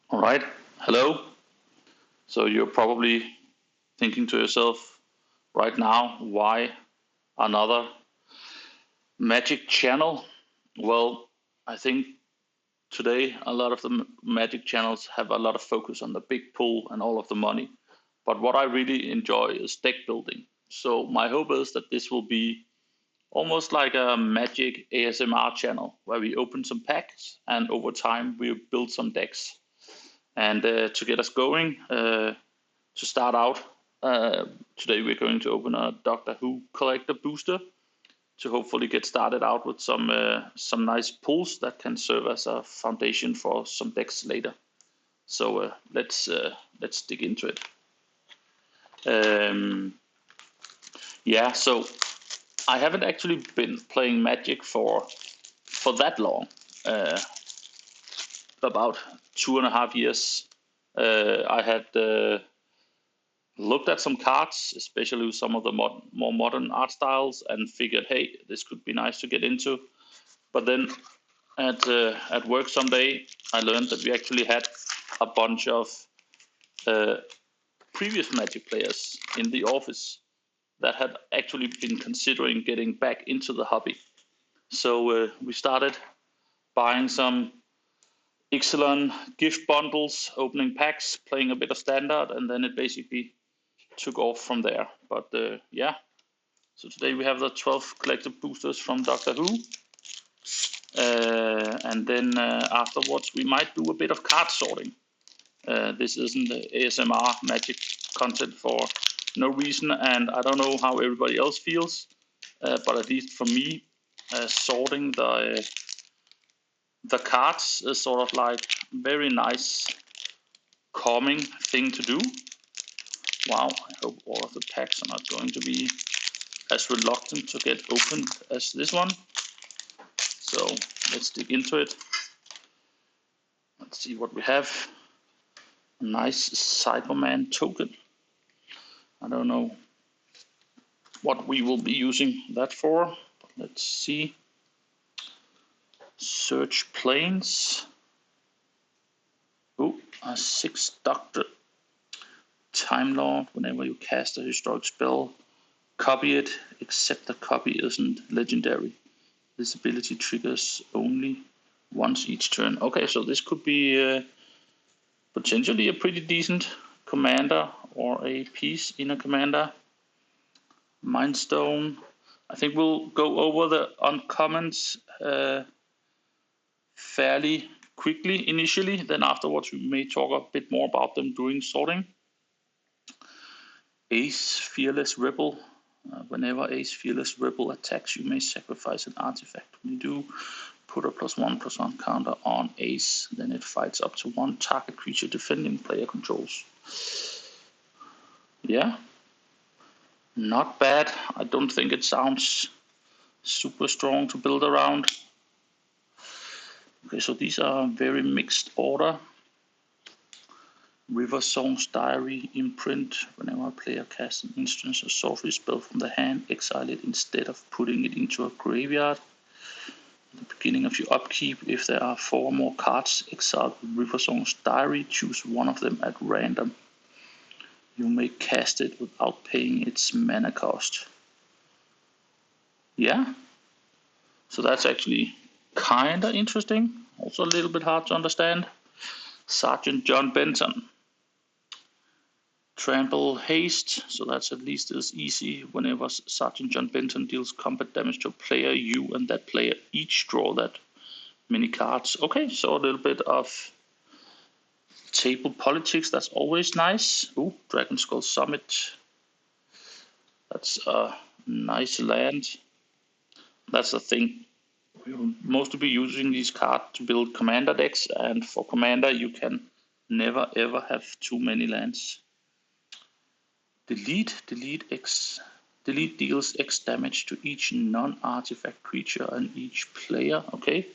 All right. Hello. So you're probably thinking to yourself right now, why another Magic channel? Well, I think today a lot of the Magic channels have a lot of focus on the big pool and all of the money. But what I really enjoy is deck building. So my hope is that this will be almost like a Magic ASMR channel where we open some packs and over time we build some decks. And to get us going, to start out, today we're going to open a Doctor Who collector booster to hopefully get started out with some nice pulls that can serve as a foundation for some decks later. So let's dig into it. Um, yeah, so I haven't actually been playing Magic for that long. Uh, about 2.5 years. I had looked at some cards, especially with some of the more modern art styles, and figured, hey, this could be nice to get into. But then at work someday, I learned that we actually had a bunch of uh, previous Magic players in the office that had actually been considering getting back into the hobby. So we started buying some Ixalan gift bundles, opening packs, playing a bit of standard, and then it basically took off from there. But yeah, so today we have the 12 collective boosters from Doctor Who. And then afterwards, we might do a bit of card sorting. This isn't ASMR Magic content for no reason, and I don't know how everybody else feels, but at least for me, sorting the cards is sort of like very nice, calming thing to do. Wow, I hope all of the packs are not going to be as reluctant to get opened as this one. So let's dig into it. Let's see what we have. A nice Cyberman token. I don't know what we will be using that for. But let's see. Search planes. Oh, a 6 Doctor Time Lord. Whenever you cast a historic spell, copy it, except the copy isn't legendary. This ability triggers only once each turn. Okay, so this could be potentially a pretty decent commander or a piece in a commander. Mindstone. I think we'll go over the uncommons fairly quickly initially. Then afterwards we may talk a bit more about them during sorting. Ace Fearless Rebel. Whenever Ace Fearless Rebel attacks, you may sacrifice an artifact. When you do, put a +1/+1 counter on Ace. Then it fights up to one target creature defending player controls. Yeah, not bad. I don't think it sounds super strong to build around. Okay, so these are very mixed order. River Song's Diary Imprint. Whenever a player casts an instant or sorcery spell from the hand, exile it instead of putting it into a graveyard. At the beginning of your upkeep, if there are 4 or more cards exiled with River Song's Diary, choose one of them at random. You may cast it without paying its mana cost. Yeah, so that's actually kinda interesting. Also a little bit hard to understand. Sergeant John Benton. Trample Haste, so that's at least as easy. Whenever Sergeant John Benton deals combat damage to a player, you and that player each draw that many cards. Okay, so a little bit of table politics, that's always nice. Ooh, Dragon Skull Summit. That's a nice land. That's the thing. We will mostly be using these cards to build commander decks, and for commander, you can never ever have too many lands. Delete deals X damage to each non-artifact creature and each player. Okay,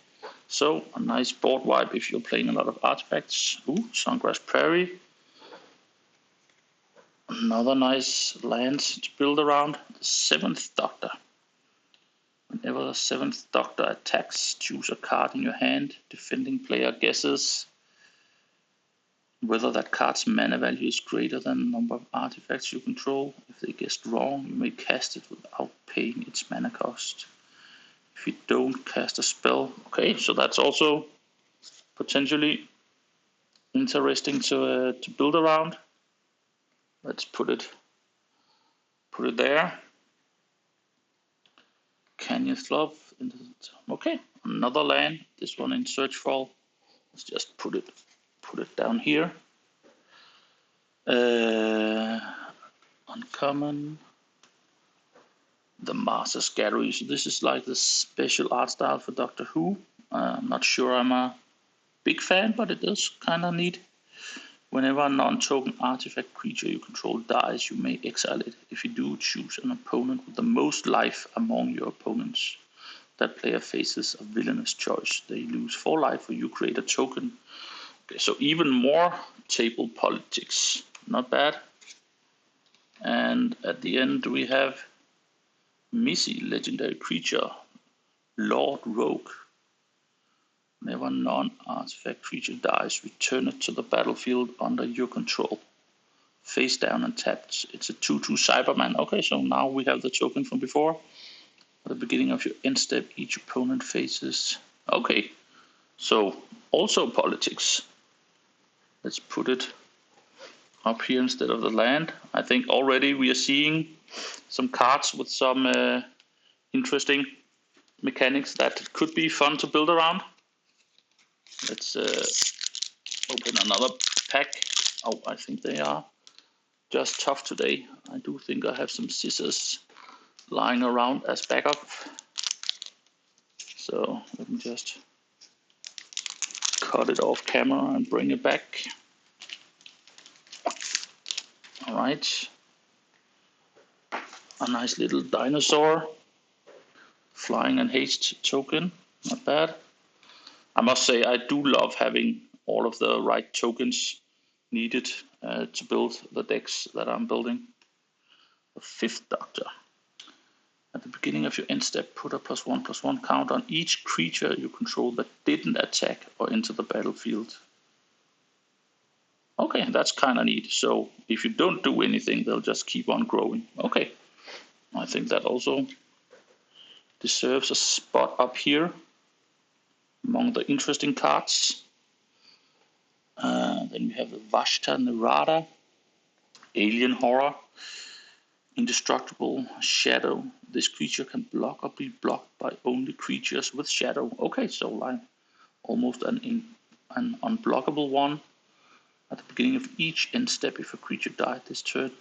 so a nice board wipe if you're playing a lot of artifacts. Ooh, Sungrass Prairie. Another nice land to build around. The 7th Doctor. Whenever the 7th Doctor attacks, choose a card in your hand. Defending player guesses. whether that card's mana value is greater than the number of artifacts you control. If they guessed wrong, you may cast it without paying its mana cost. If you don't cast a spell, okay, so that's also potentially interesting to build around. Let's put it there. Canyon Slough. Okay, another land. This one in Searchfall. Let's just put it down here. Uncommon. The Master's Gallery. So this is like the special art style for Doctor Who. I'm not sure I'm a big fan, but it is kind of neat. Whenever a non-token artifact creature you control dies, you may exile it. If you do, choose an opponent with the most life among your opponents. That player faces a villainous choice. They lose 4 life or you create a token. Okay, so even more table politics. Not bad. And at the end we have Missy, legendary creature, Lord Rogue. Whenever a non-artifact creature dies, return it to the battlefield under your control. Face down and tapped. It's a 2/2 Cyberman. Okay, so now we have the token from before. At the beginning of your end step, each opponent faces. Okay, so also politics. Let's put it up here instead of the land. I think already we are seeing some cards with some interesting mechanics that could be fun to build around. Let's open another pack. Oh, I think they are just tough today. I do think I have some scissors lying around as backup. So let me just cut it off camera and bring it back. All right. A nice little dinosaur. Flying and haste token. Not bad. I must say I do love having all of the right tokens needed to build the decks that I'm building. The 5th Doctor. At the beginning of your end step, put a +1/+1 counter on each creature you control that didn't attack or enter the battlefield. Okay, that's kind of neat. So if you don't do anything, they'll just keep on growing. Okay, I think that also deserves a spot up here among the interesting cards. Then we have the Vashta Nerada, Alien Horror, Indestructible Shadow. This creature can block or be blocked by only creatures with shadow. Okay, so like almost an unblockable one. At the beginning of each end step, if a creature died this turn.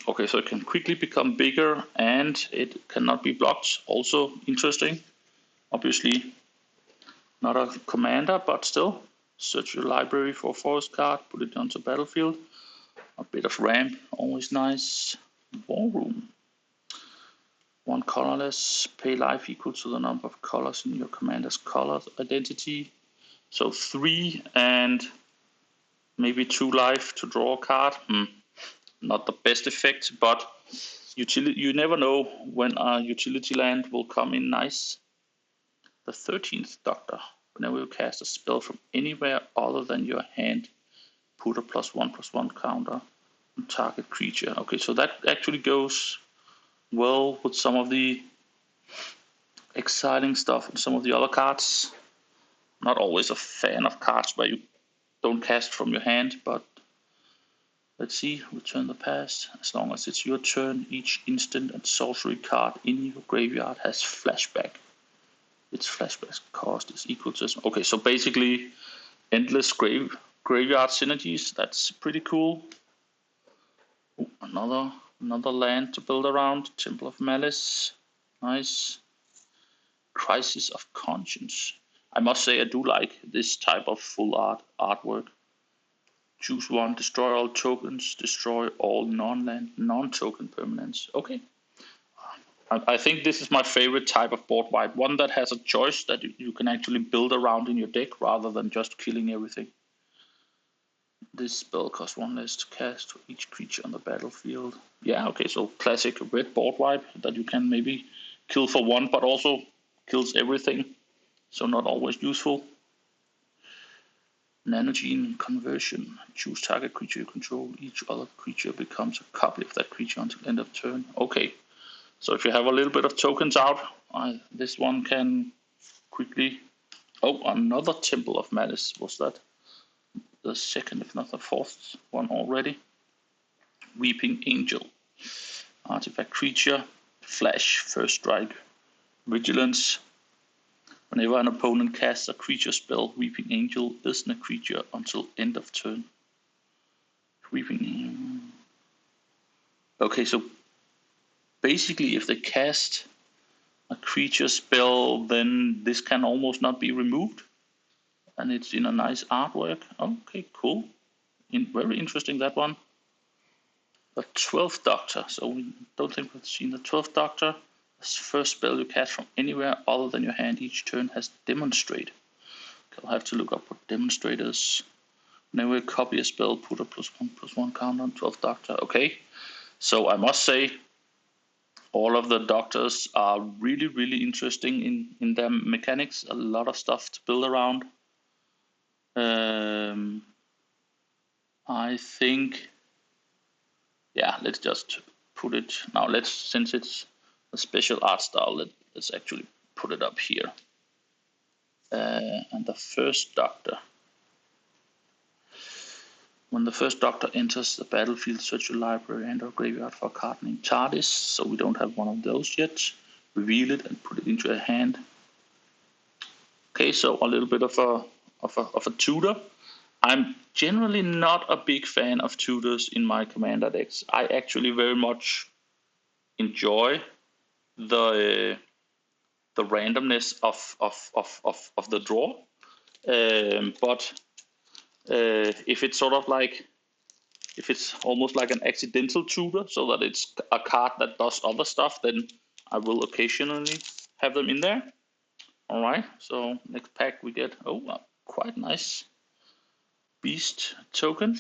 Okay, so it can quickly become bigger and it cannot be blocked. Also interesting. Obviously not a commander, but still. Search your library for a forest card, put it onto battlefield. A bit of ramp, always nice. War Room. 1 colorless, pay life equal to the number of colors in your commander's color identity. So 3 and maybe 2 life to draw a card. Not the best effect, but you never know when a utility land will come in nice. The 13th Doctor. Whenever you cast a spell from anywhere other than your hand, put a +1/+1 counter on target creature. Okay, so that actually goes well with some of the exciting stuff and some of the other cards. Not always a fan of cards where you don't cast from your hand, but let's see. Return the past. As long as it's your turn, each instant and sorcery card in your graveyard has flashback. Its flashback cost is equal to... Okay, so basically endless graveyard synergies. That's pretty cool. Ooh, another land to build around. Temple of Malice. Nice. Crisis of Conscience. I must say I do like this type of full artwork. Choose 1, destroy all tokens, destroy all non-land, non-token permanents. Okay. I think this is my favorite type of board wipe. One that has a choice that you can actually build around in your deck rather than just killing everything. This spell costs 1 less to cast for each creature on the battlefield. Yeah, okay, so classic red board wipe that you can maybe kill for 1, but also kills everything. So not always useful. Nanogene conversion. Choose target creature you control. Each other creature becomes a copy of that creature until end of turn. Okay, so if you have a little bit of tokens out, this one can quickly. Oh, another Temple of Malice. Was that the second, if not the fourth one already? Weeping Angel. Artifact creature. Flash. First strike. Vigilance. Whenever an opponent casts a creature spell, Weeping Angel isn't a creature until end of turn. Weeping. Okay, so basically, if they cast a creature spell, then this can almost not be removed, and it's in a nice artwork. Okay, cool. Very interesting, that one. The 12th Doctor. So we don't think we've seen the 12th Doctor. This first spell you cast from anywhere other than your hand each turn has Demonstrate. I'll have to look up what Demonstrate is. Whenever you copy a spell, put a +1/+1 counter on 12th Doctor. Okay, so I must say, all of the Doctors are really, really interesting in their mechanics. A lot of stuff to build around. I think, yeah, let's just put it now. Since it's a special art style, let's actually put it up here. And the first Doctor. When the first Doctor enters the battlefield, search your library and or graveyard for a card named TARDIS. So we don't have one of those yet. Reveal it and put it into a hand. Okay, so a little bit of a tutor. I'm generally not a big fan of tutors in my commander decks. I actually very much enjoy the randomness of the draw. But if it's sort of like, if it's almost like an accidental tutor, so that it's a card that does other stuff, then I will occasionally have them in there. All right, so next pack we get, a quite nice Beast token.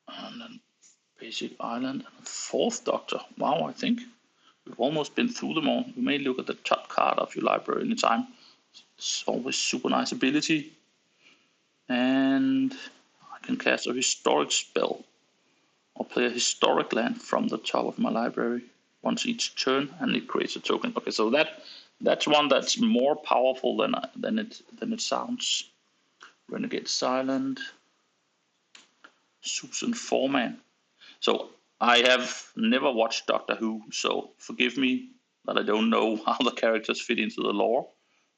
And then Basic Island and 4th Doctor. Wow, I think we've almost been through them all. You may look at the top card of your library anytime. It's always super nice ability. And I can cast a historic spell or play a historic land from the top of my library once each turn, and it creates a token. Okay, so that's one that's more powerful than it sounds. Renegade Silent. Susan Foreman. So I have never watched Doctor Who, so forgive me that I don't know how the characters fit into the lore,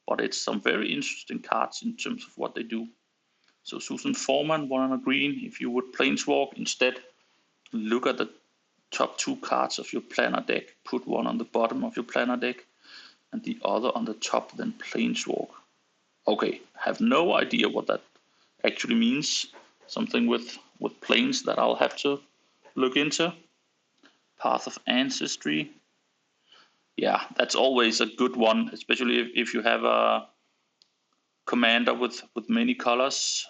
but it's some very interesting cards in terms of what they do. So Susan Foreman, 1 and a green. If you would Planeswalk instead, look at the top 2 cards of your planner deck. Put one on the bottom of your planner deck and the other on the top, then Planeswalk. Okay, have no idea what that actually means. Something with planes that I'll have to look into. Path of Ancestry. Yeah, that's always a good one, especially if you have a commander with many colors,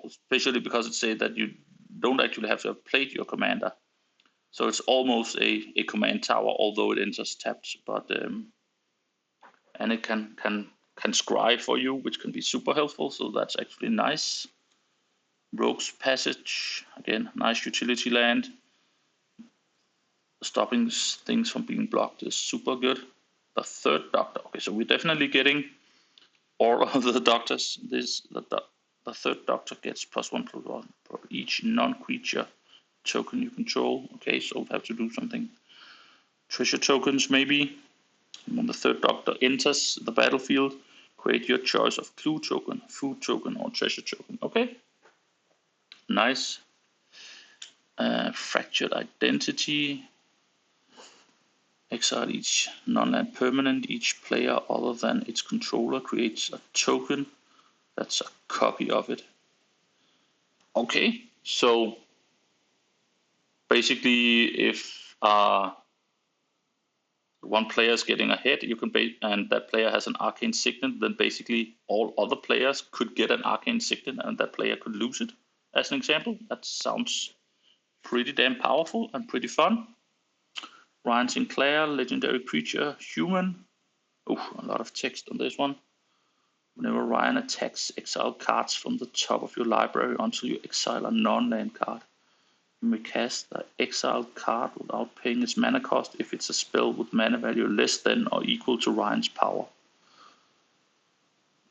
especially because it says that you don't actually have to have played your commander. So it's almost a command tower, although it enters tapped. But and it can scry for you, which can be super helpful. So that's actually nice. Rogue's Passage, again, nice utility land. Stopping things from being blocked is super good. The 3rd Doctor. Okay, so we're definitely getting all of the Doctors. The 3rd Doctor gets +1/+1 for each non-creature token you control. Okay, so we have to do something. Treasure tokens, maybe. And when the 3rd Doctor enters the battlefield, create your choice of clue token, food token, or treasure token. Okay. Nice. Fractured Identity. Exile each non-land permanent. Each player other than its controller creates a token that's a copy of it. Okay, so basically, if one player is getting ahead, you can and that player has an arcane signet, then basically all other players could get an arcane signet, and that player could lose it. As an example, that sounds pretty damn powerful and pretty fun. Ryan Sinclair, legendary creature, human. Oh, a lot of text on this one. Whenever Ryan attacks, exile cards from the top of your library until you exile a non-land card. You may cast the exiled card without paying its mana cost if it's a spell with mana value less than or equal to Ryan's power.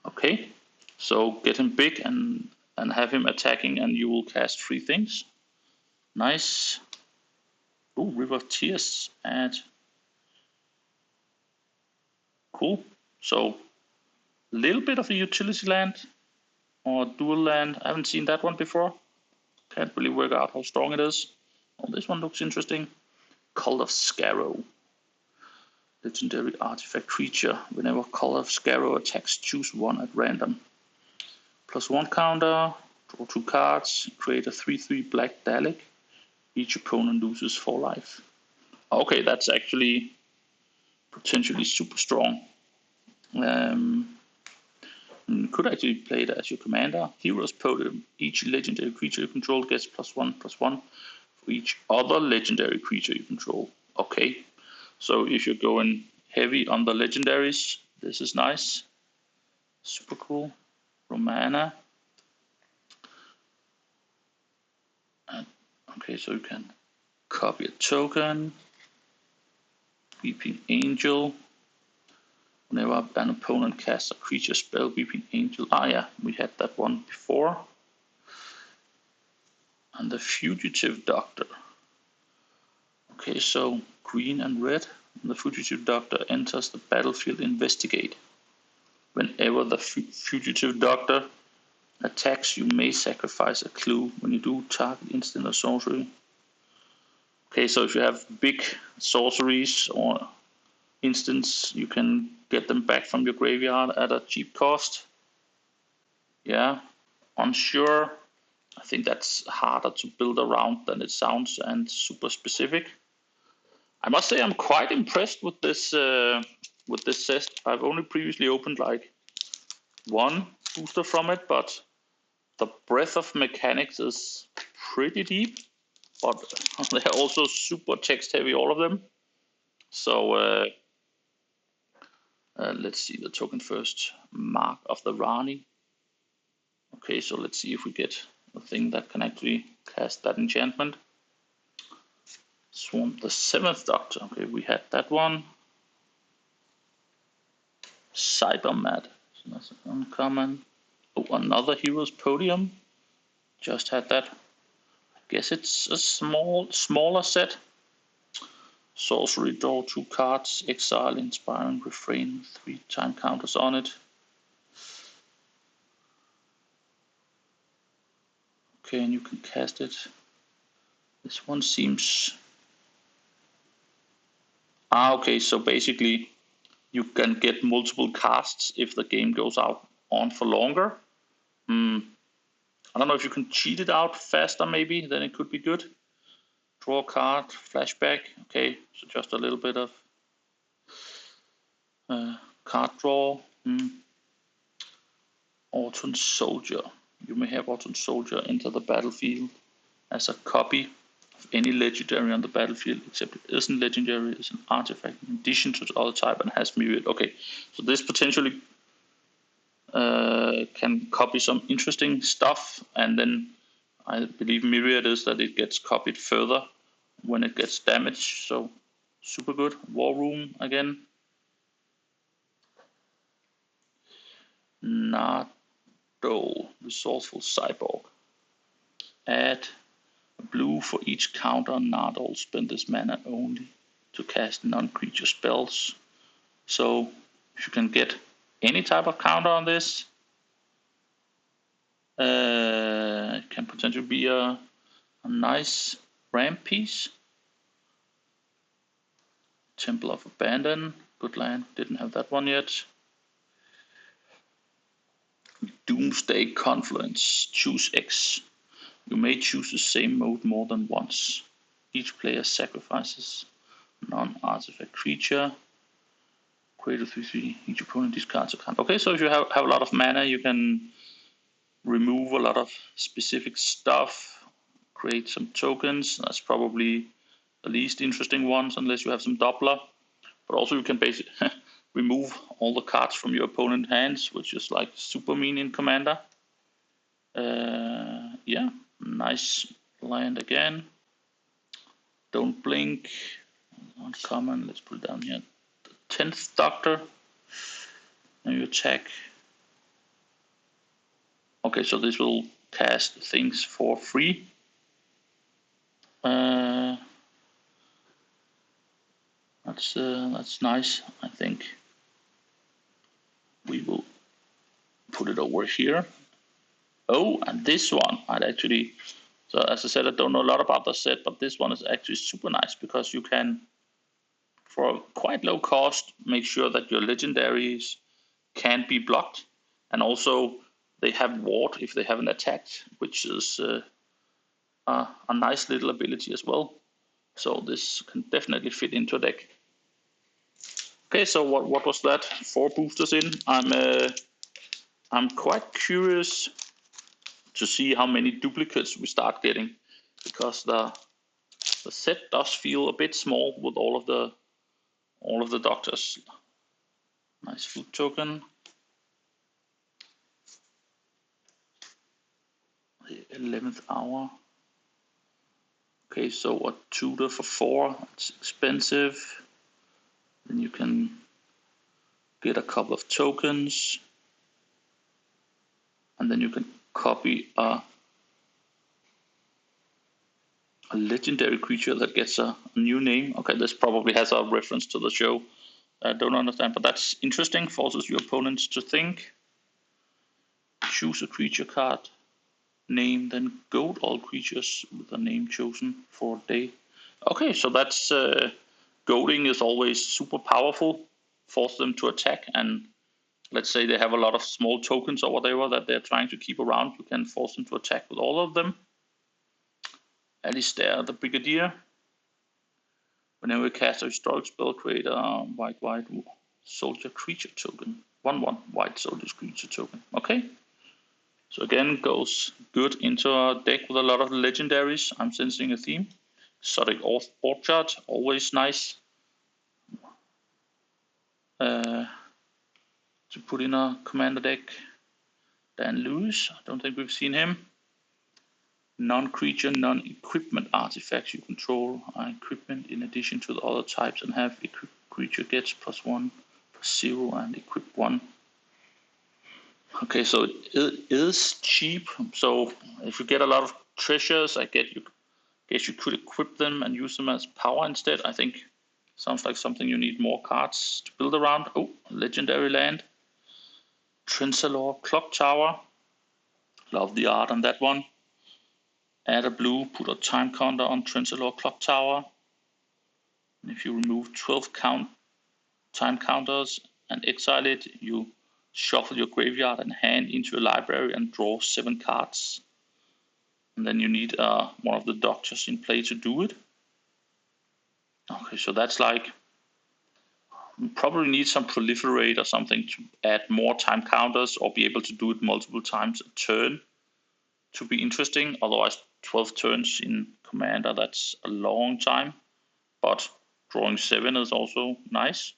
Okay, so get him big and have him attacking, and you will cast 3 things. Nice. Oh, River of Tears, and cool. So a little bit of a utility land or dual land. I haven't seen that one before. Can't really work out how strong it is. Oh, this one looks interesting. Cult of Scarrow. Legendary artifact creature. Whenever Cult of Scarrow attacks, choose 1 at random. +1 counter, draw 2 cards, create a 3/3 black Dalek. Each opponent loses 4 life. Okay, that's actually potentially super strong. You could actually play it as your commander. Hero's Podium. Each legendary creature you control gets +1/+1 for each other legendary creature you control. Okay, so if you're going heavy on the legendaries, this is nice. Super cool. Romana. And, okay, so you can copy a token. Weeping Angel. Whenever an opponent casts a creature spell, Weeping Angel. Ah, yeah, we had that one before. And the Fugitive Doctor. Okay, so green and red. The Fugitive Doctor enters the battlefield. Investigate. Whenever the Fugitive Doctor attacks, you may sacrifice a clue. When you do, target instant or sorcery. Okay, so if you have big sorceries or instants, you can get them back from your graveyard at a cheap cost. Yeah, unsure. I think that's harder to build around than it sounds, and super specific. I must say I'm quite impressed with this set. I've only previously opened like 1 booster from it, but the breadth of mechanics is pretty deep. But they're also super text heavy, all of them. So let's see the token first. Mark of the Rani. Okay, so let's see if we get a thing that can actually cast that enchantment. Swamp the 7th Doctor. Okay, we had that one. Cybermat. So that's uncommon. Oh, another Hero's Podium. Just had that. I guess it's a smaller set. Sorcery, draw 2 cards, exile, inspiring refrain, 3 time counters on it. Okay, and you can cast it. This one seems... okay, so basically you can get multiple casts if the game goes on for longer. I don't know if you can cheat it out faster, maybe, then it could be good. Draw a card, flashback. Okay, so just a little bit of card draw. Autumn Soldier. You may have Autumn Soldier enter the battlefield as a copy of any legendary on the battlefield, except it isn't legendary, it's an artifact in addition to the other type and has Myriad. Okay, so this potentially can copy some interesting stuff, and then I believe Myriad is that it gets copied further when it gets damaged, so super good. War Room again. Nardole, Resourceful Cyborg. Add a blue for each counter Nardole. Spend this mana only to cast non-creature spells. So if you can get any type of counter on this, it can potentially be a nice ramp piece. Temple of Abandon, good land, didn't have that one yet. Doomsday Confluence, choose X. You may choose the same mode more than once. Each player sacrifices non-artifact creature. Create a 3/3. Each opponent discards a card. Okay, so if you have a lot of mana, you can remove a lot of specific stuff, create some tokens. That's probably the least interesting ones, unless you have some Doppler. But also you can basically remove all the cards from your opponent's hands, which is like super mean in Commander. Yeah, nice land again. Don't blink. Uncommon. Let's put it down here. The 10th Doctor. Now you attack. Okay, so this will cast things for free. That's nice. I think we will put it over here. Oh, and this one I'd actually. So as I said, I don't know a lot about the set, but this one is actually super nice because you can, for quite low cost, make sure that your legendaries can't be blocked, and also they have ward if they haven't attacked, which is a nice little ability as well. So this can definitely fit into a deck. Okay, so what was that? 4 boosters in. I'm quite curious to see how many duplicates we start getting, because the set does feel a bit small with all of the doctors. Nice food token. The 11th hour. Okay, so a tutor for 4. It's expensive. Then you can get a couple of tokens, and then you can copy a legendary creature that gets a new name. Okay, this probably has a reference to the show. I don't understand, but that's interesting. Forces your opponents to think. Choose a creature card, name, then goad all creatures with a name chosen for a day. Okay, so that's goading is always super powerful. Force them to attack, and let's say they have a lot of small tokens or whatever that they're trying to keep around. You can force them to attack with all of them. Alistair the Brigadier. Whenever you cast a historic spell, create a white soldier creature token. 1/1 white soldier creature token. Okay. So again, goes good into a deck with a lot of legendaries. I'm sensing a theme. Exotic Orchard, always nice to put in a commander deck. Dan Lewis, I don't think we've seen him. Non-creature, non-equipment artifacts you control are equipment in addition to the other types and have equipped creature gets +1, +0, and equip 1. Okay, so it is cheap. So if you get a lot of treasures, I guess you could equip them and use them as power instead. I think sounds like something you need more cards to build around. Oh, legendary land. Trenzalore Clock Tower. Love the art on that one. Add a blue, put a time counter on Trenzalore Clock Tower. And if you remove 12 time counters and exile it, you shuffle your graveyard and hand into your library and draw 7 cards. And then you need one of the doctors in play to do it. Okay, so that's like, we probably need some proliferate or something to add more time counters or be able to do it multiple times a turn to be interesting. Otherwise, 12 turns in Commander, that's a long time. But drawing 7 is also nice.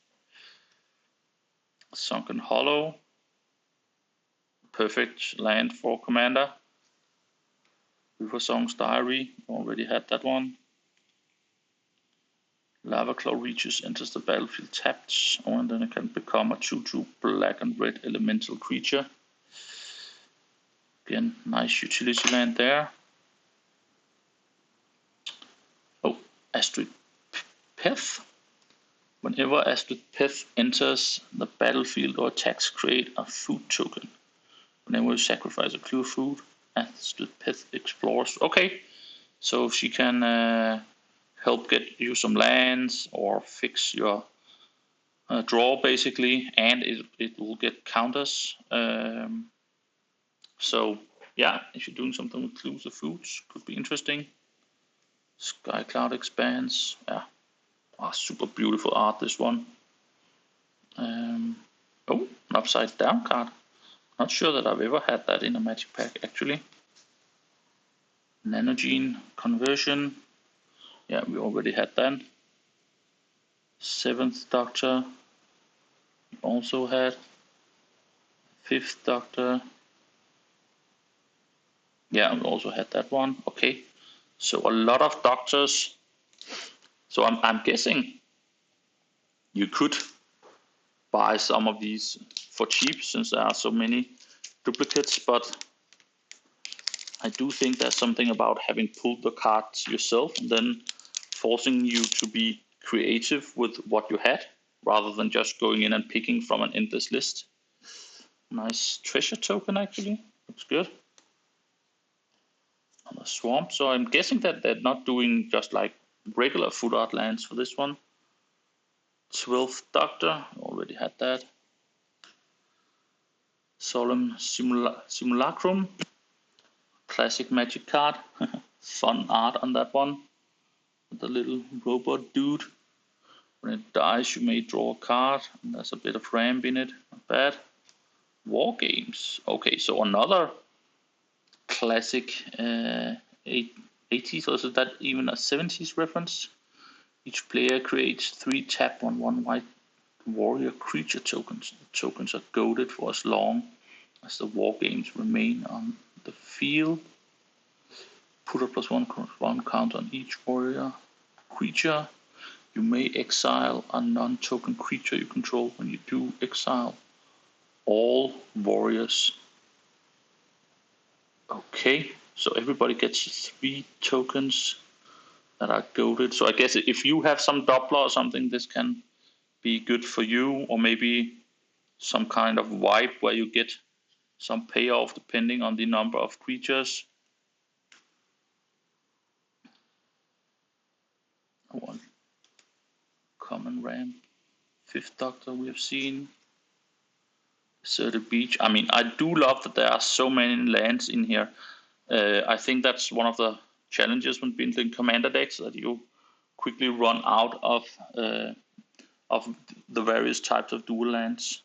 Sunken Hollow. Perfect land for Commander. Riversong's Diary. Already had that one. Lava Claw reaches, enters the battlefield tapped, and then it can become a 2/2 black and red elemental creature. Again, nice utility land there. Oh, Astrid Peth. Whenever Astrid Peth enters the battlefield or attacks, create a food token. Whenever you sacrifice a clue food, Astrid Peth explores. Okay, so she can help get you some lands or fix your draw basically, and it will get counters. So yeah, if you're doing something with clues or foods, could be interesting. Skycloud expands. Yeah, super beautiful art, this one. Oh, an upside down card. Not sure that I've ever had that in a Magic pack actually. Nanogene conversion. Yeah, we already had that. 7th Doctor. We also had Fifth Doctor. Yeah, we also had that one. Okay, so a lot of doctors. So I'm guessing you could buy some of these for cheap since there are so many duplicates, but I do think there's something about having pulled the cards yourself and then forcing you to be creative with what you had rather than just going in and picking from an endless list. Nice treasure token, actually. Looks good. On the swamp. So I'm guessing that they're not doing just like regular food art lands for this one. 12th Doctor. Already had that. Solemn Simulacrum. Classic Magic card. Fun art on that one. The little robot dude. When it dies, you may draw a card. And there's a bit of ramp in it. Not bad. War games. Okay, so another classic 80s, or is that even a 70s reference? Each player creates 3 tap on 1 white warrior creature tokens. The tokens are goaded for as long as the war games remain on the field. Put a +1/+1 count on each warrior creature. You may exile a non-token creature you control. When you do, exile all warriors. Okay, so everybody gets 3 tokens that are goaded. So I guess if you have some Doppler or something, this can be good for you, or maybe some kind of wipe where you get some payoff depending on the number of creatures. One common ram. Fifth Doctor we have seen. Deserted Beach. I mean, I do love that there are so many lands in here. I think that's one of the challenges when building commander decks, that you quickly run out of the various types of dual lands.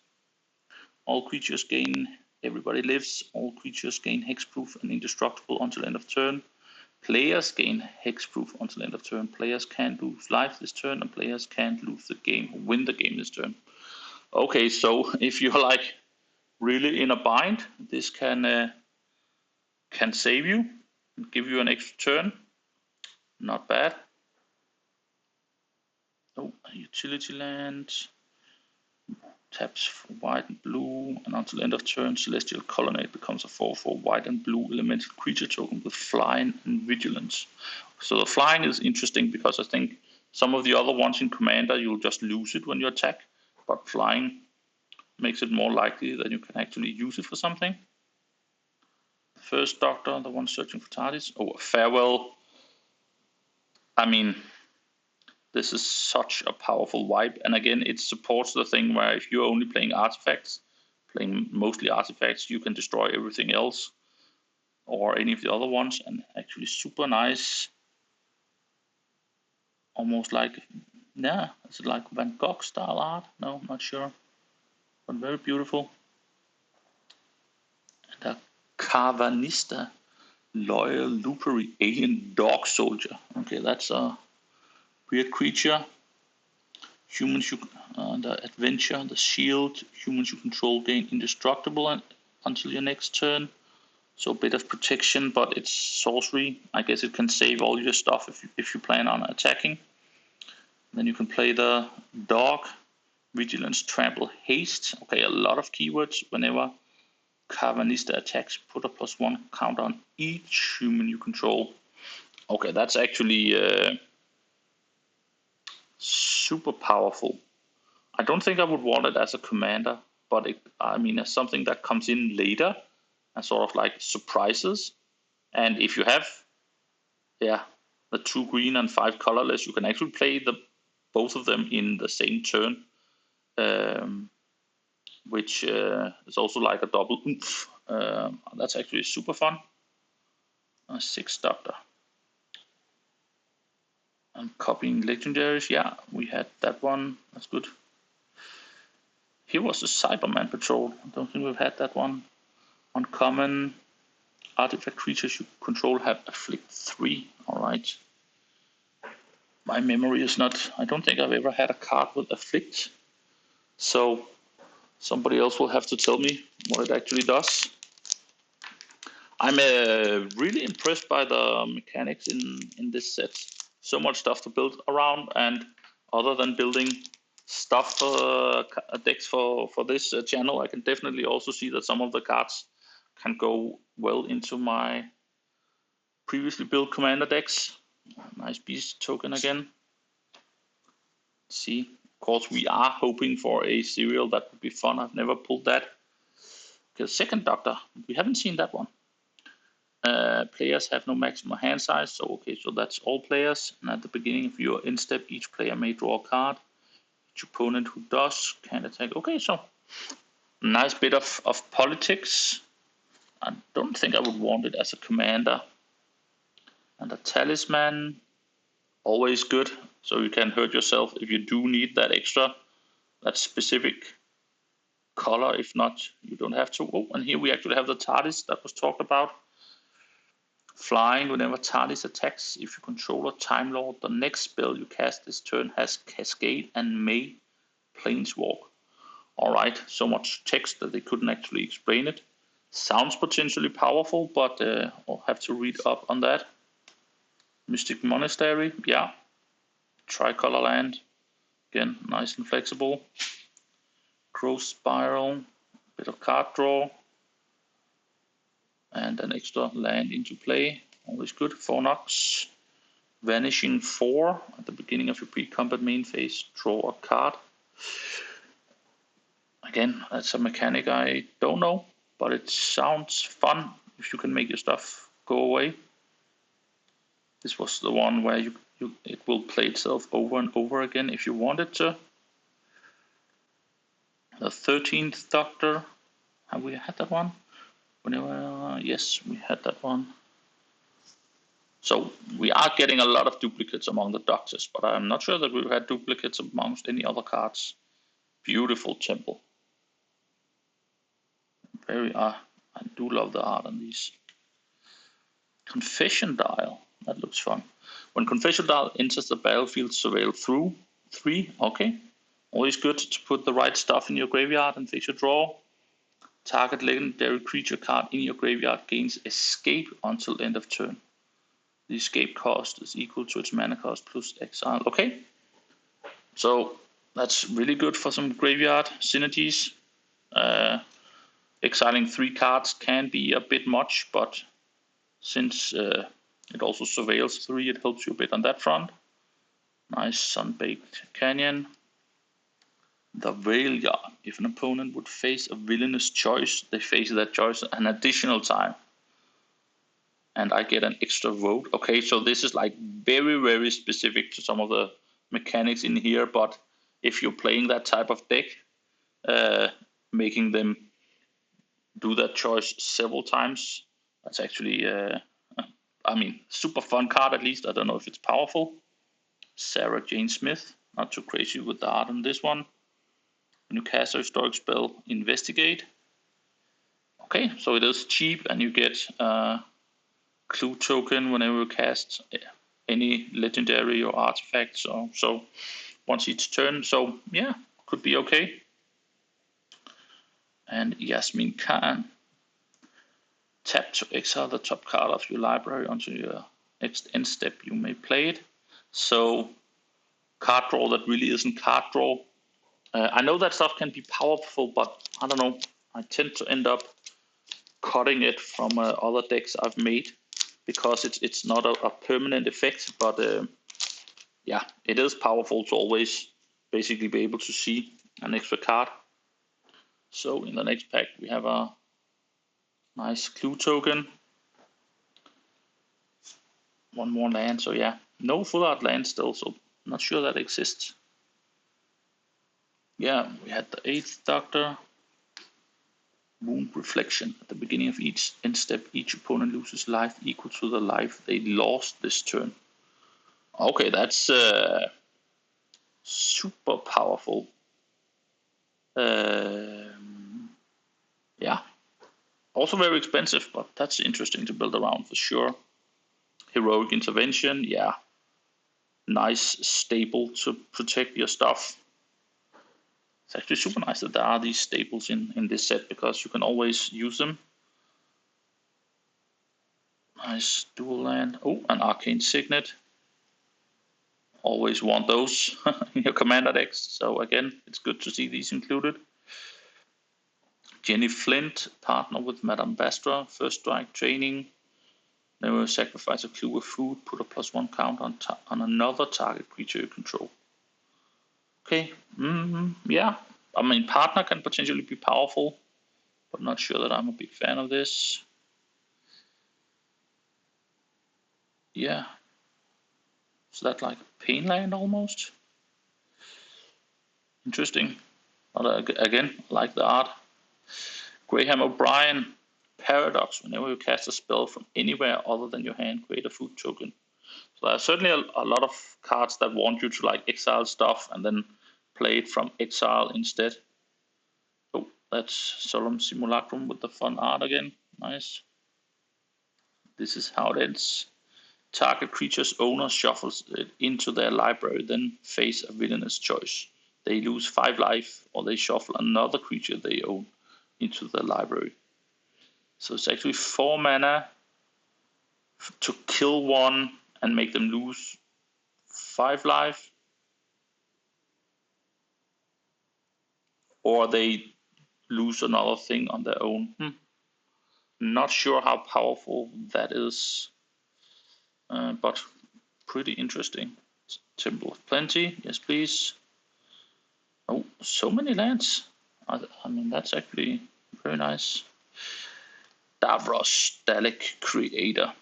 All creatures gain. Everybody lives. All creatures gain hexproof and indestructible until end of turn. Players gain hexproof until end of turn. Players can't lose life this turn, and players can't lose the game or win the game this turn. Okay, so if you're like really in a bind, this can save you, give you an extra turn. Not bad. Oh, a utility land. Taps for white and blue, and until end of turn, Celestial Colonnade becomes a 4/4 white and blue elemental creature token with flying and vigilance. So the flying is interesting because I think some of the other ones in Commander, you'll just lose it when you attack, but flying makes it more likely that you can actually use it for something. First Doctor, the one searching for TARDIS. Oh, Farewell. I mean, this is such a powerful wipe, and again, it supports the thing where if you're only playing artifacts, playing mostly artifacts, you can destroy everything else or any of the other ones, and actually super nice. Almost like, yeah, is it like Van Gogh style art? No, not sure, but very beautiful. And a Carvanista, loyal Lupari alien dog soldier. Okay, that's a weird creature. Humans you the adventure, the shield. Humans you control gain indestructible until your next turn. So a bit of protection, but it's sorcery. I guess it can save all your stuff if you plan on attacking. Then you can play the dog, vigilance, trample, haste. Okay, a lot of keywords. Whenever Carvanista attacks, put a +1 counter on each human you control. Okay, that's actually super powerful. I don't think I would want it as a commander, but I mean, as something that comes in later and sort of like surprises. And if you have, yeah, the 2 green and 5 colorless, you can actually play both of them in the same turn, which is also like a double oomph. That's actually super fun. 6th Doctor. And copying legendaries, yeah, we had that one. That's good. Here was the Cyberman Patrol. I don't think we've had that one. Uncommon artifact creatures you control have afflict 3. Alright. My memory is not. I don't think I've ever had a card with afflict. So Somebody else will have to tell me what it actually does. I'm really impressed by the mechanics in this set. So much stuff to build around, and other than building stuff decks for this channel, I can definitely also see that some of the cards can go well into my previously built commander decks. Nice beast token again. Let's see, of course, we are hoping for a serial. That would be fun. I've never pulled that. Okay, second Doctor, we haven't seen that one. Players have no maximum hand size, so okay, so that's all players. And at the beginning of your end step, each player may draw a card. Each opponent who does can attack. Okay, so nice bit of politics. I don't think I would want it as a commander. And a talisman, always good. So you can hurt yourself if you do need that extra, that specific color. If not, you don't have to. Oh, and here we actually have the TARDIS that was talked about. Flying, whenever TARDIS attacks, if you control a Time Lord, the next spell you cast this turn has Cascade and may Planeswalk. Alright, so much text that they couldn't actually explain it. Sounds potentially powerful, but I'll have to read up on that. Mystic Monastery, yeah. Tricolor Land, again, nice and flexible. Growth Spiral, bit of card draw. And an extra land into play, always good. 4 knocks. Vanishing 4 at the beginning of your pre-combat main phase, draw a card. Again, that's a mechanic I don't know, but it sounds fun if you can make your stuff go away. This was the one where it will play itself over and over again if you want it to. The 13th Doctor, have we had that one? Yes, we had that one. So we are getting a lot of duplicates among the Doctors, but I'm not sure that we've had duplicates amongst any other cards. Beautiful temple. I do love the art on these. Confession Dial, that looks fun. When Confession Dial enters the battlefield, surveil through 3, okay. Always good to put the right stuff in your graveyard and fix your draw. Target legendary creature card in your graveyard gains escape until end of turn. The escape cost is equal to its mana cost plus exile. Okay, so that's really good for some graveyard synergies. Exiling 3 cards can be a bit much, but since it also surveils 3, it helps you a bit on that front. Nice Sunbaked Canyon. The Veil-Yard. If an opponent would face a villainous choice, they face that choice an additional time. And I get an extra vote. Okay, so this is like very, very specific to some of the mechanics in here, but if you're playing that type of deck, making them do that choice several times, that's actually, super fun card at least. I don't know if it's powerful. Sarah Jane Smith, not too crazy with the art on this one. When you cast a historic spell, investigate. Okay, so it is cheap, and you get clue token whenever you cast any legendary or artifact. So once each turn. So yeah, could be okay. And Yasmin Khan. Tap to exile the top card of your library onto your next end step. You may play it. So card draw that really isn't card draw. I know that stuff can be powerful, but I don't know. I tend to end up cutting it from other decks I've made because it's not a permanent effect, but yeah, it is powerful to always basically be able to see an extra card. So in the next pack we have a nice clue token. One more land, so yeah, no full art land still, so not sure that exists. Yeah, we had the 8th Doctor. Wound Reflection. At the beginning of each end step, each opponent loses life equal to the life they lost this turn. Okay, that's super powerful. Yeah. Also very expensive, but that's interesting to build around for sure. Heroic Intervention, yeah. Nice staple to protect your stuff. It's actually super nice that there are these staples in this set, because you can always use them. Nice dual land. Oh, an Arcane Signet. Always want those in your commander decks. So again, it's good to see these included. Jenny Flint, partner with Madame Bastra. First strike training. Never sacrifice a clue of food. Put a +1 count on another target creature you control. Okay, yeah. I mean, partner can potentially be powerful, but not sure that I'm a big fan of this. Yeah. Is that like a pain land almost? Interesting. But again, like the art. Graham O'Brien, Paradox. Whenever you cast a spell from anywhere other than your hand, create a food token. So there's certainly a lot of cards that want you to like exile stuff and then play it from exile instead. Oh, that's Solemn Simulacrum with the fun art again. Nice. This is how it ends. Target creature's owner shuffles it into their library, then face a villainous choice. They lose 5 life, or they shuffle another creature they own into their library. So it's actually 4 mana to kill one and make them lose 5 life, or they lose another thing on their own. Not sure how powerful that is, but pretty interesting. Temple of Plenty, yes please. Oh, so many lands. I mean, that's actually very nice. Davros, Dalek Creator.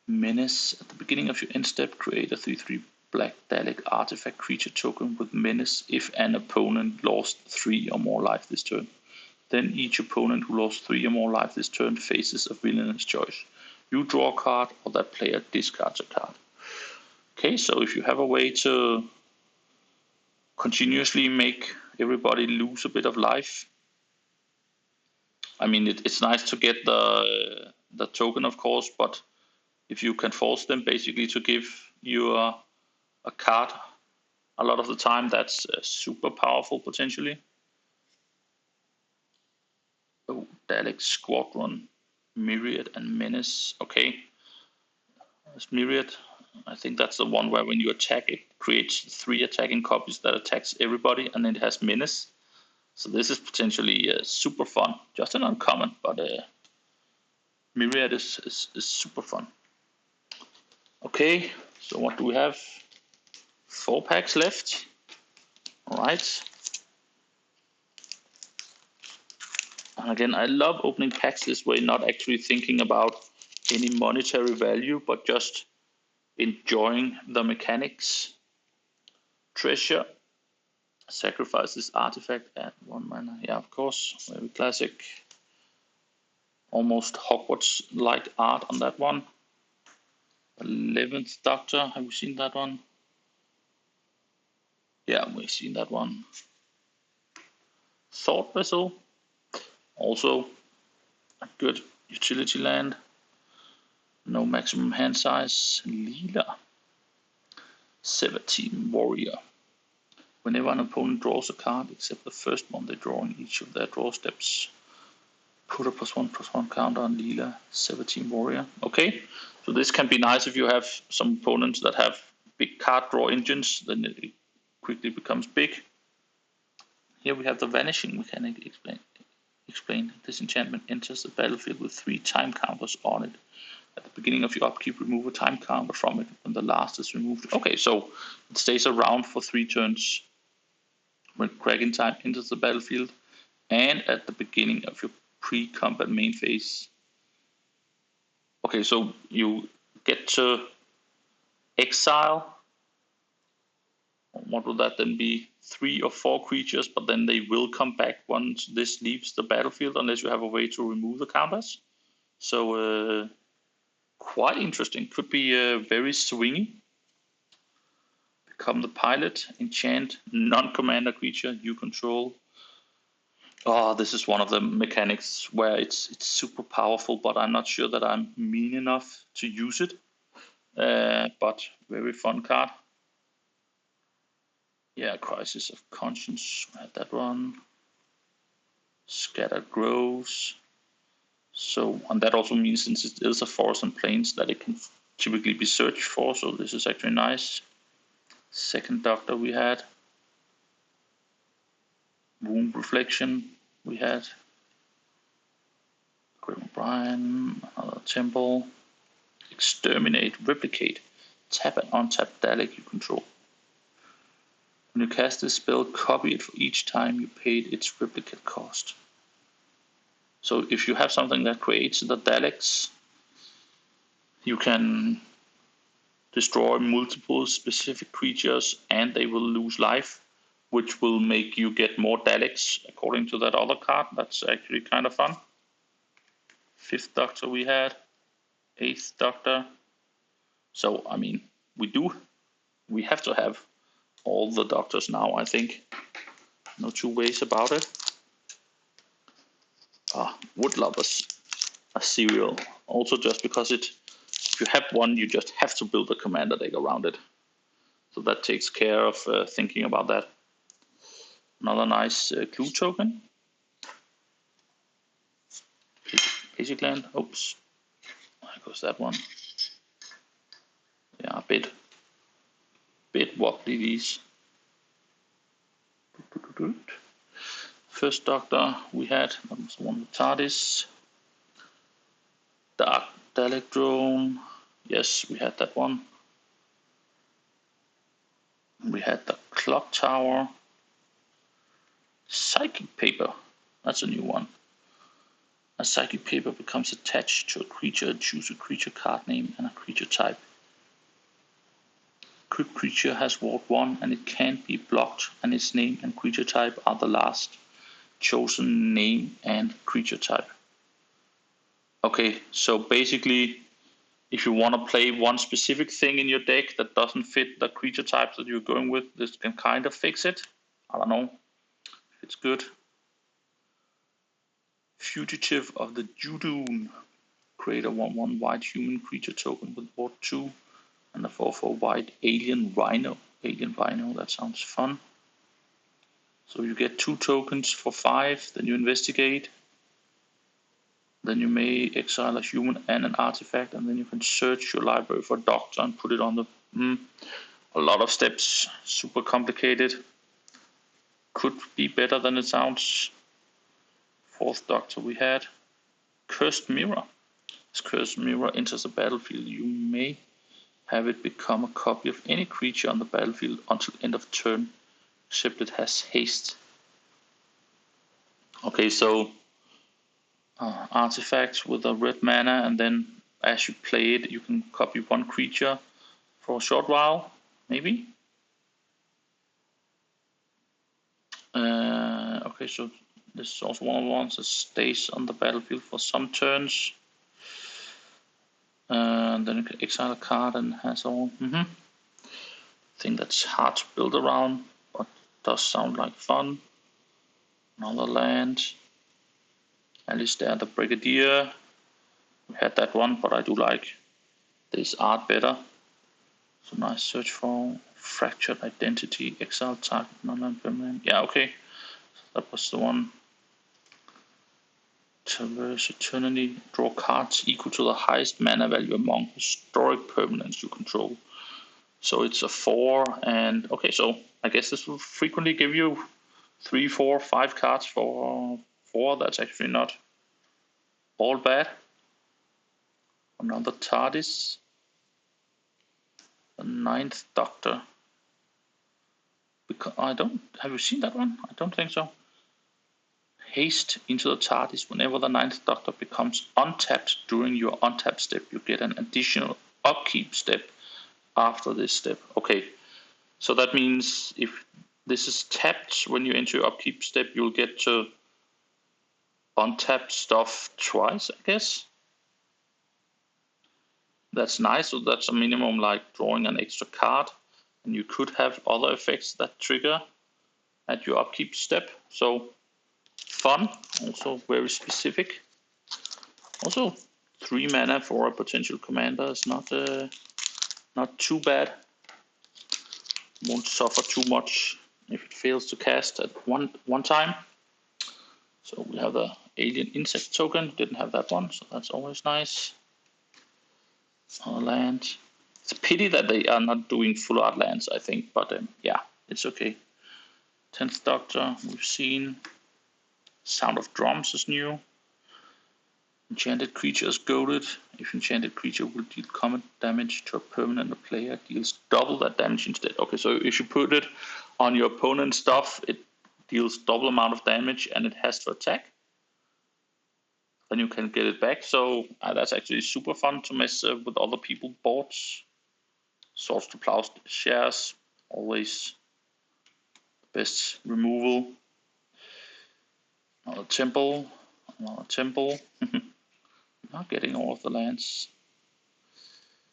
Menace. At the beginning of your end step, create a 3/3 black Dalek artifact creature token with Menace if an opponent lost 3 or more life this turn. Then each opponent who lost 3 or more life this turn faces a villainous choice. You draw a card, or that player discards a card. Okay, so if you have a way to continuously make everybody lose a bit of life, I mean, it's nice to get the token, of course, but if you can force them basically to give you a card a lot of the time, that's super powerful potentially. Oh, Dalek Squadron, Myriad and Menace. Okay, it's Myriad. I think that's the one where when you attack, it creates 3 attacking copies that attacks everybody, and it has Menace. So this is potentially super fun. Just an uncommon, but Myriad is super fun. Okay, so what do we have? 4 packs left. All right. And again, I love opening packs this way, not actually thinking about any monetary value, but just enjoying the mechanics. Treasure. Sacrifice this artifact at 1 mana. Yeah, of course. Very classic. Almost Hogwarts-like art on that one. 11th Doctor. Have you seen that one? Yeah, we've seen that one. Thought Vessel. Also a good utility land. No maximum hand size. Leela. 17 Warrior. Whenever an opponent draws a card, except the first one they draw in each of their draw steps, put a +1/+1 counter on Leela, 17 Warrior. Okay, so this can be nice if you have some opponents that have big card draw engines, then it quickly becomes big. Here we have the Vanishing mechanic explained. This enchantment enters the battlefield with 3 time counters on it. At the beginning of your upkeep, remove a time counter from it when the last is removed. Okay, so it stays around for 3 turns when Kraken Time enters the battlefield, and at the beginning of your pre-combat main phase. Okay, so you get to exile. What would that then be? 3 or 4 creatures, but then they will come back once this leaves the battlefield, unless you have a way to remove the counters. So quite interesting. Could be very swingy. Become the pilot. Enchant non-commander creature you control. Oh, this is one of the mechanics where it's super powerful, but I'm not sure that I'm mean enough to use it. But very fun card. Yeah, Crisis of Conscience, we had that one. Scattered Groves. So, and that also means since it is a forest and plains that it can typically be searched for, so this is actually nice. Second Doctor we had. Wound Reflection we had. Grim O'Brien, another Temple. Exterminate, Replicate. Tap and untap Dalek you control. When you cast this spell, copy it for each time you paid its replicate cost. So if you have something that creates the Daleks, you can destroy multiple specific creatures and they will lose life, which will make you get more Daleks according to that other card. That's actually kind of fun. Fifth Doctor we had. Eighth Doctor. So, I mean, we have to have all the Doctors now, I think. No two ways about it. Woodlovers, a serial. Also just because if you have one, you just have to build a commander deck around it. So that takes care of thinking about that. Another nice clue token. Basic land. Oops. There goes that one. Yeah, a bit wobbly these. First Doctor we had, that was the one with TARDIS. Dark Dalek Drone. Yes, we had that one. We had the Clock Tower. Psychic Paper. That's a new one. A psychic paper becomes attached to a creature. Choose a creature card name and a creature type. Creature has ward 1 and it can't be blocked, and its name and creature type are the last chosen name and creature type. Okay, so basically, if you want to play one specific thing in your deck that doesn't fit the creature type that you're going with, this can kind of fix it. I don't know if it's good. Fugitive of the Judoon. Create a 1/1 white human creature token with ward 2 and a 4/4 white alien rhino. Alien rhino, that sounds fun. So you get 2 tokens for 5, then you investigate. Then you may exile a human and an artifact, and then you can search your library for Doctor and put it on the. A lot of steps, super complicated. Could be better than it sounds. Fourth Doctor we had. Cursed Mirror. As Cursed Mirror enters the battlefield, you may have it become a copy of any creature on the battlefield until end of turn, except it has haste. Okay, so artifacts with a red mana, and then as you play it, you can copy one creature for a short while, maybe. Okay, so this is also one of the ones that stays on the battlefield for some turns. And then you can exile a card and has all. I think that's hard to build around, but does sound like fun. Another land. Alistair the Brigadier. We had that one, but I do like this art better. So nice search for fractured identity, exile target, non-permanent. Yeah, okay. So that was the one. Traverse Eternity. Draw cards equal to the highest mana value among historic permanents you control. So it's a 4, and okay, so I guess this will frequently give you 3, 4, 5 cards for 4. That's actually not all bad. Another TARDIS. The Ninth Doctor. Have you seen that one? I don't think so. Haste into the TARDIS. Whenever the Ninth Doctor becomes untapped during your untap step, you get an additional upkeep step after this step. Okay, so that means if this is tapped when you enter your upkeep step, you'll get to untap stuff twice, I guess. That's nice. So that's a minimum like drawing an extra card, and you could have other effects that trigger at your upkeep step. So fun, also very specific. Also 3 mana for a potential commander is not too bad. Won't suffer too much if it fails to cast at one time. So we have the alien insect token. Didn't have that one, so that's always nice. Another land. It's a pity that they are not doing full art lands, I think, but yeah, it's okay. 10th Doctor, we've seen. Sound of Drums is new. Enchanted creature is goaded. If enchanted creature will deal combat damage to a permanent, a player deals double that damage instead. Okay, so if you put it on your opponent's stuff, it deals double amount of damage and it has to attack. Then you can get it back. So that's actually super fun to mess with other people's boards. Swords to Plowshares, always the best removal. Another temple. Not getting all of the lands.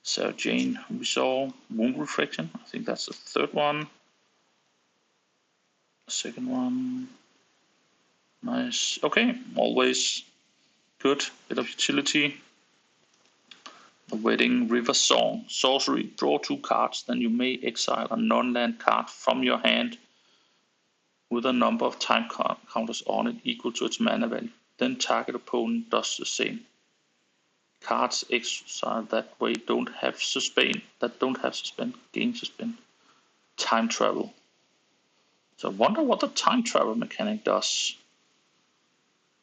Sarah Jane, we saw. Wound Reflection, I think that's the third one. Second one. Nice. Okay, always good. Bit of utility. The Wedding River Song. Sorcery, draw 2 cards, then you may exile a non-land card from your hand with a number of time counters on it equal to its mana value. Then target opponent does the same. Cards exiled that way don't have suspend, gain suspend. Time travel. So I wonder what the time travel mechanic does.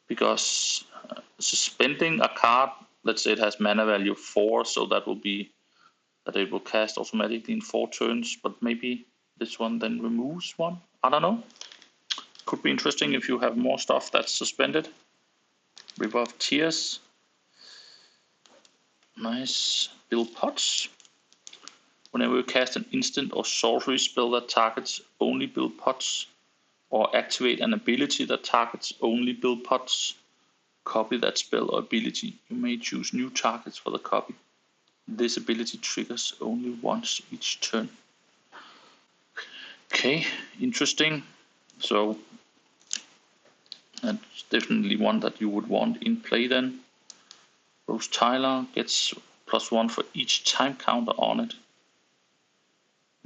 Because suspending a card, let's say it has mana value 4, so that will be that it will cast automatically in 4 turns, but maybe this one then removes one. I don't know. Could be interesting if you have more stuff that's suspended. River of Tears. Nice. Build Pots. Whenever you cast an instant or sorcery spell that targets only build pots, or activate an ability that targets only build pots, copy that spell or ability. You may choose new targets for the copy. This ability triggers only once each turn. Okay, interesting. So that's definitely one that you would want in play then. Rose Tyler gets +1 for each time counter on it.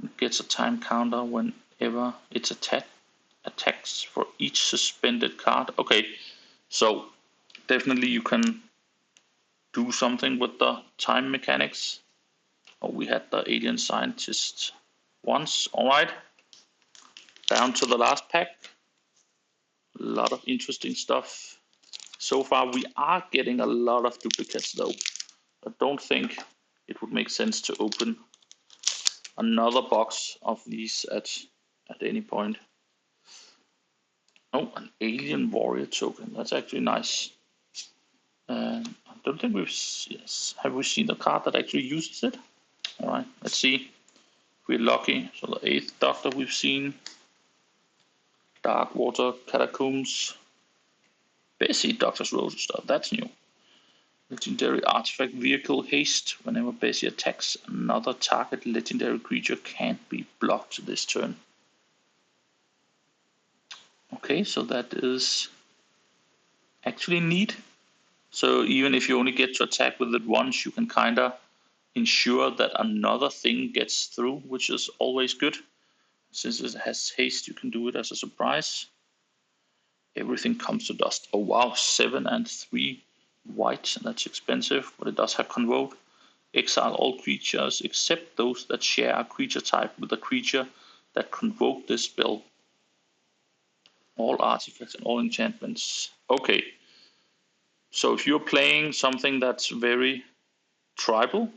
It gets a time counter whenever it's attacks for each suspended card. Okay, so definitely you can do something with the time mechanics. Oh, we had the alien scientist once. All right, down to the last pack. A lot of interesting stuff. So far, we are getting a lot of duplicates though. I don't think it would make sense to open another box of these at any point. Oh, an alien warrior token. That's actually nice. I don't think have we seen the card that actually uses it? All right, let's see if we're lucky. So the 8th Doctor we've seen. Darkwater Catacombs. Bessie Doctor's Rose stuff. That's new. Legendary artifact vehicle haste. Whenever Bessie attacks another target legendary creature can't be blocked this turn. Okay, so that is actually neat. So even if you only get to attack with it once, you can kind of ensure that another thing gets through, which is always good. Since it has haste, you can do it as a surprise. Everything comes to dust. Oh wow, 7 and 3 white, that's expensive, but it does have Convoke. Exile all creatures except those that share a creature type with a creature that convoke this spell. All artifacts and all enchantments. Okay, so if you're playing something that's very tribal,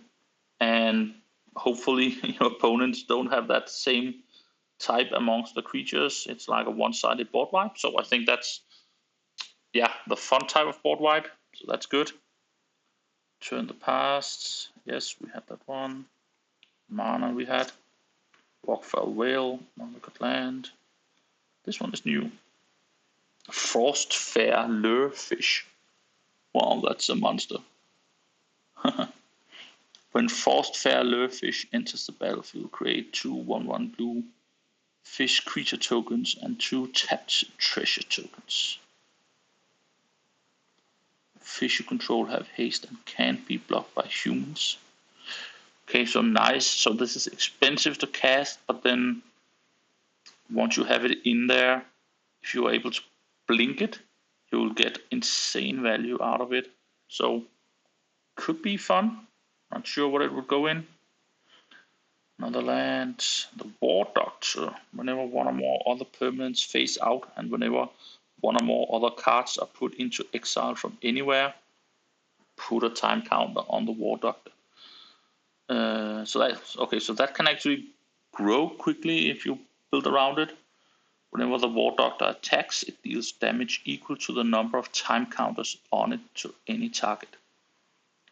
and hopefully your opponents don't have that same type amongst the creatures, it's like a one-sided board wipe. So I think that's, yeah, the fun type of board wipe. So that's good. Turn the past. Yes, we had that one. Mana we had. Walkfell Whale. Look at land. This one is new. Frostfair Lurefish. Wow, that's a monster. When Frostfair Lurefish enters the battlefield, create 2 1/1 blue fish creature tokens and 2 tapped treasure tokens. Fish you control have haste and can't be blocked by humans. Okay, so nice. So this is expensive to cast, but then once you have it in there, if you are able to blink it, you will get insane value out of it. So could be fun. Not sure what it would go in. Another land, the War Doctor. Whenever one or more other permanents face out, and whenever one or more other cards are put into exile from anywhere, put a time counter on the War Doctor. So that can actually grow quickly if you build around it. Whenever the War Doctor attacks, it deals damage equal to the number of time counters on it to any target.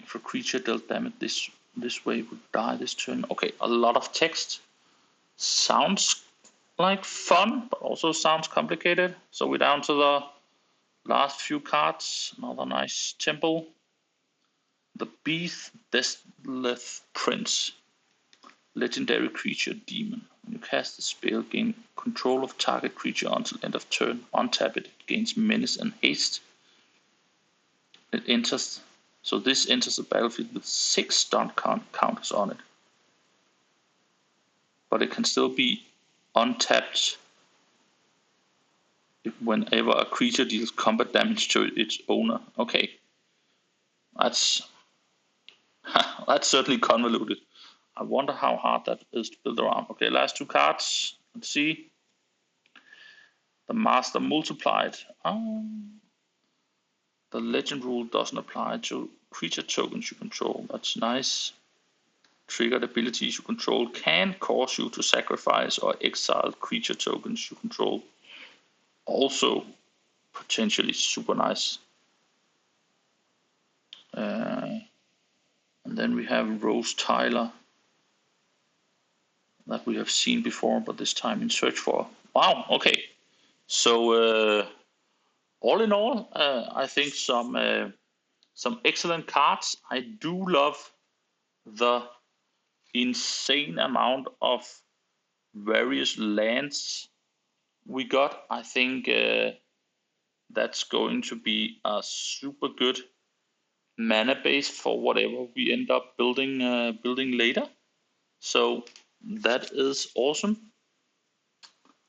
If a creature dealt damage this way would die this turn. Okay, a lot of text. Sounds like fun, but also sounds complicated. So we're down to the last few cards. Another nice temple. The Beast Deathless Prince. Legendary creature demon. When you cast the spell, gain control of target creature until end of turn. Untap it. It gains menace and haste. It enters. So this enters the battlefield with 6 stun counters on it. But it can still be untapped whenever a creature deals combat damage to its owner. Okay. That's certainly convoluted. I wonder how hard that is to build around. Okay, last 2 cards. Let's see. The Master Multiplied. The legend rule doesn't apply to creature tokens you control. That's nice. Triggered abilities you control can cause you to sacrifice or exile creature tokens you control. Also potentially super nice. And then we have Rose Tyler that we have seen before, but this time in Search For. Wow, okay. So all in all, I think some excellent cards. I do love the insane amount of various lands we got. I think that's going to be a super good mana base for whatever we end up building later. So that is awesome.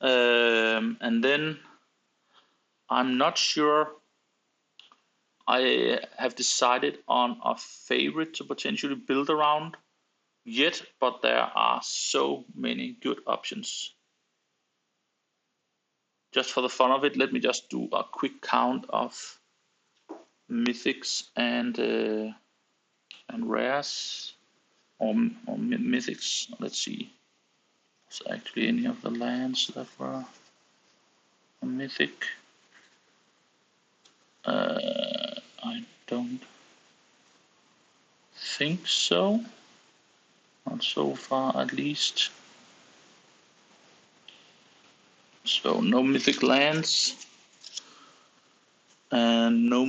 And then I'm not sure I have decided on a favorite to potentially build around yet, but there are so many good options. Just for the fun of it, let me just do a quick count of mythics and rares or mythics. Let's see. Is actually any of the lands that were a mythic? I don't think so. Not so far, at least. So no mythic lands, and no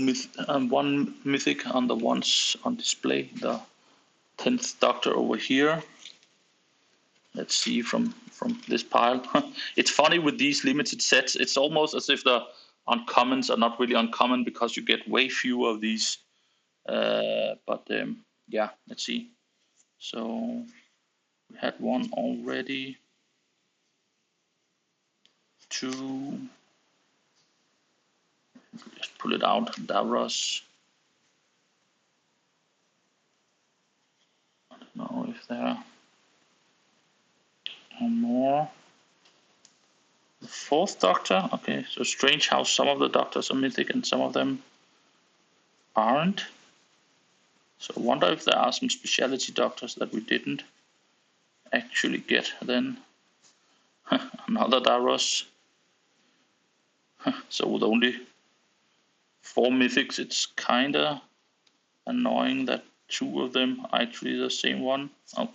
one mythic on the ones on display. The 10th Doctor over here. Let's see from this pile. It's funny with these limited sets. It's almost as if the uncommons are not really uncommon because you get way fewer of these. But yeah, let's see. So we had one already. 2. Just pull it out. Davros. I don't know if there are more. The 4th Doctor. Okay, so strange how some of the Doctors are mythic and some of them aren't. So I wonder if there are some specialty Doctors that we didn't actually get then. Another Davros. So with only 4 mythics, it's kinda annoying that 2 of them are actually the same one. Oh,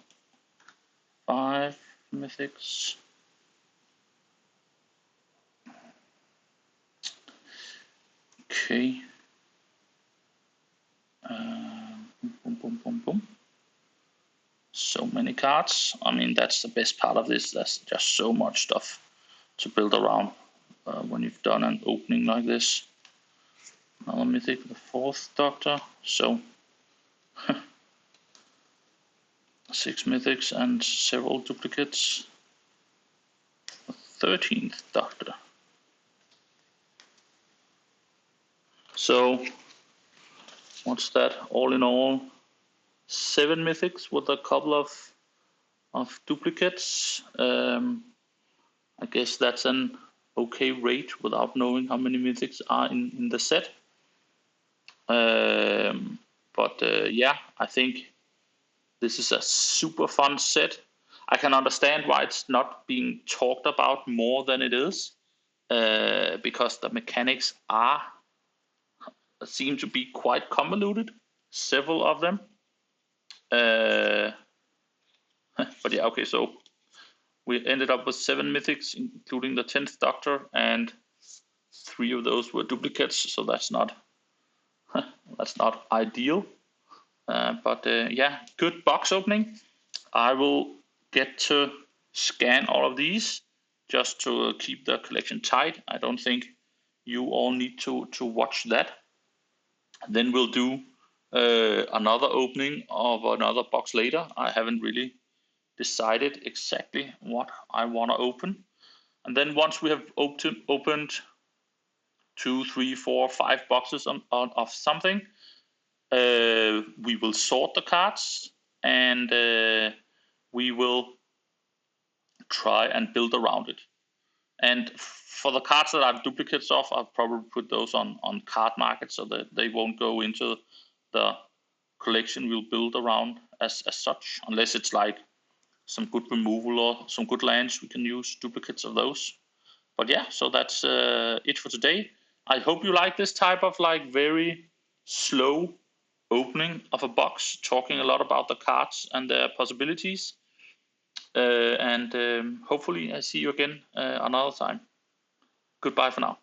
5 mythics. Okay. Boom, boom, boom, boom. So many cards. I mean, that's the best part of this. There's just so much stuff to build around when you've done an opening like this. Another mythic, the 4th Doctor. So 6 mythics and several duplicates. The 13th Doctor. So what's that? All in all, 7 mythics with a couple of duplicates. I guess that's an okay rate without knowing how many mythics are in the set. But yeah, I think this is a super fun set. I can understand why it's not being talked about more than it is, because the mechanics seem to be quite convoluted, several of them. But yeah, okay, so we ended up with 7 mythics, including the 10th Doctor, and 3 of those were duplicates, so that's not ideal. But yeah, good box opening. I will get to scan all of these just to keep the collection tight. I don't think you all need to watch that. Then we'll do another opening of another box later. I haven't really decided exactly what I want to open. And then once we have opened 2, 3, 4, 5 boxes of something, we will sort the cards, and we will try and build around it. And for the cards that are duplicates of, I'll probably put those on card market so that they won't go into the collection we'll build around as such, unless it's like some good removal or some good lands, we can use duplicates of those. But yeah, so that's it for today. I hope you like this type of like very slow opening of a box, talking a lot about the cards and their possibilities. And hopefully I see you again another time. Goodbye for now.